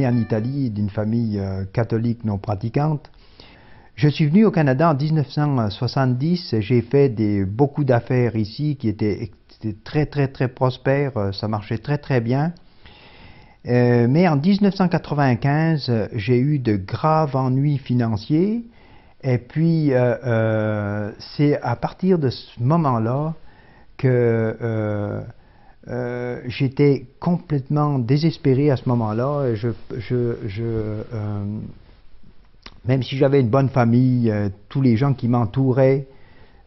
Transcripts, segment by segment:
né en Italie d'une famille catholique non pratiquante. Je suis venu au Canada en 1970, j'ai fait beaucoup d'affaires ici qui étaient très prospères, ça marchait très bien. Mais en 1995, j'ai eu de graves ennuis financiers et puis c'est à partir de ce moment-là que j'étais complètement désespéré à ce moment-là. Même si j'avais une bonne famille, tous les gens qui m'entouraient,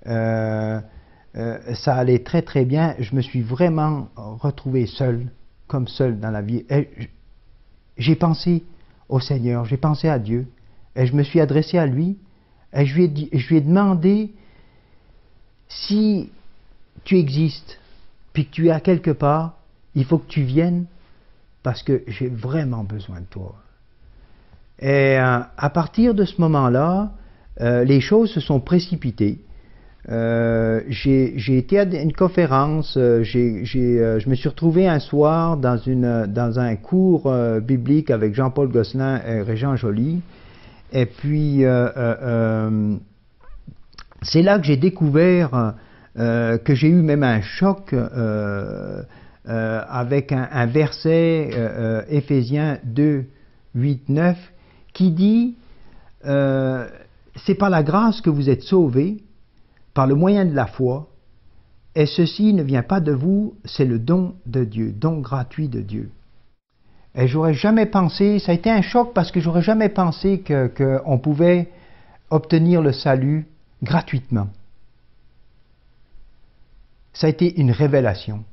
ça allait très bien. Je me suis vraiment retrouvé seul, comme seul dans la vie. J'ai pensé au Seigneur, j'ai pensé à Dieu, et je me suis adressé à lui, et je lui ai demandé si tu existes, puis que tu es à quelque part, il faut que tu viennes, parce que j'ai vraiment besoin de toi. Et à partir de ce moment-là, les choses se sont précipitées. J'ai été à une conférence, je me suis retrouvé un soir dans un cours biblique avec Jean-Paul Gosselin et Régent Joly. Et puis, c'est là que j'ai découvert que j'ai eu même un choc avec un verset, Éphésiens 2, 8, 9, qui dit c'est par la grâce que vous êtes sauvés, par le moyen de la foi, et ceci ne vient pas de vous, c'est le don de Dieu, don gratuit de Dieu. Et j'aurais jamais pensé, ça a été un choc parce que j'aurais jamais pensé qu'on pouvait obtenir le salut gratuitement. Ça a été une révélation.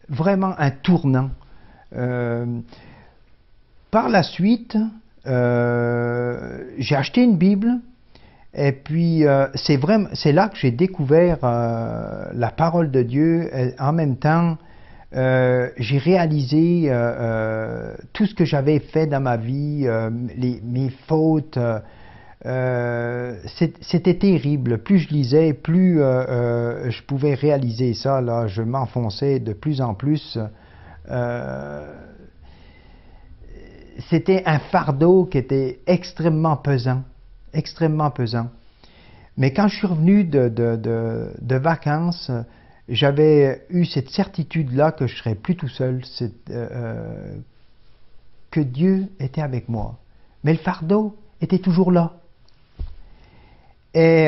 Vraiment un tournant. Par la suite, j'ai acheté une Bible et puis c'est là que j'ai découvert la parole de Dieu. Et en même temps, j'ai réalisé tout ce que j'avais fait dans ma vie, mes fautes. C'était terrible. Plus je lisais, plus je pouvais réaliser ça. Là, je m'enfonçais de plus en plus. C'était un fardeau qui était extrêmement pesant. Mais quand je suis revenu de vacances, j'avais eu cette certitude-là que je ne serais plus tout seul, que Dieu était avec moi. Mais le fardeau était toujours là. Et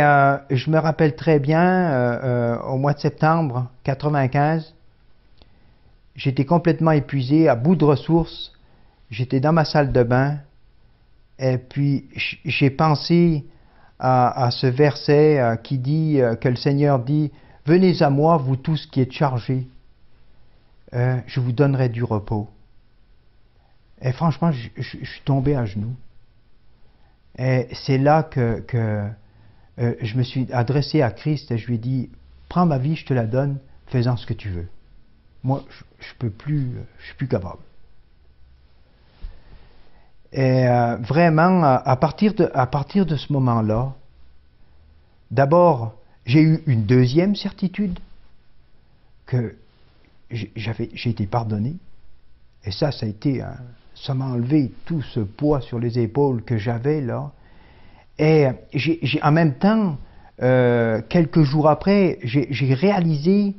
je me rappelle très bien, au mois de septembre 1995, j'étais complètement épuisé, à bout de ressources. J'étais dans ma salle de bain et puis j'ai pensé à ce verset qui dit que le Seigneur dit « Venez à moi, vous tous qui êtes chargés, je vous donnerai du repos. » Et franchement, je suis tombé à genoux. Et c'est là que je me suis adressé à Christ et je lui ai dit « Prends ma vie, je te la donne, fais-en ce que tu veux. Moi, je suis plus capable. » Et vraiment, à partir de ce moment-là, d'abord, j'ai eu une deuxième certitude, que j'ai été pardonné. Et ça a été, ça m'a enlevé tout ce poids sur les épaules que j'avais là. Et en même temps, quelques jours après, j'ai réalisé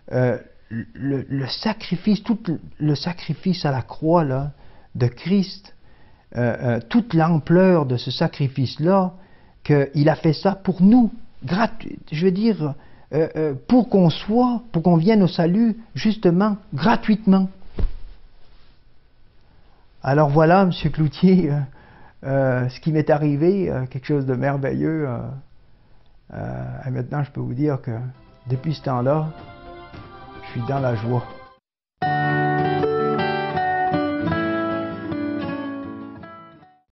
le sacrifice, tout le sacrifice à la croix là, de Christ. Toute l'ampleur de ce sacrifice-là, qu'il a fait ça pour nous, je veux dire, pour qu'on vienne au salut, justement, gratuitement. Alors voilà, M. Cloutier, ce qui m'est arrivé, quelque chose de merveilleux. Et maintenant, je peux vous dire que depuis ce temps-là, je suis dans la joie.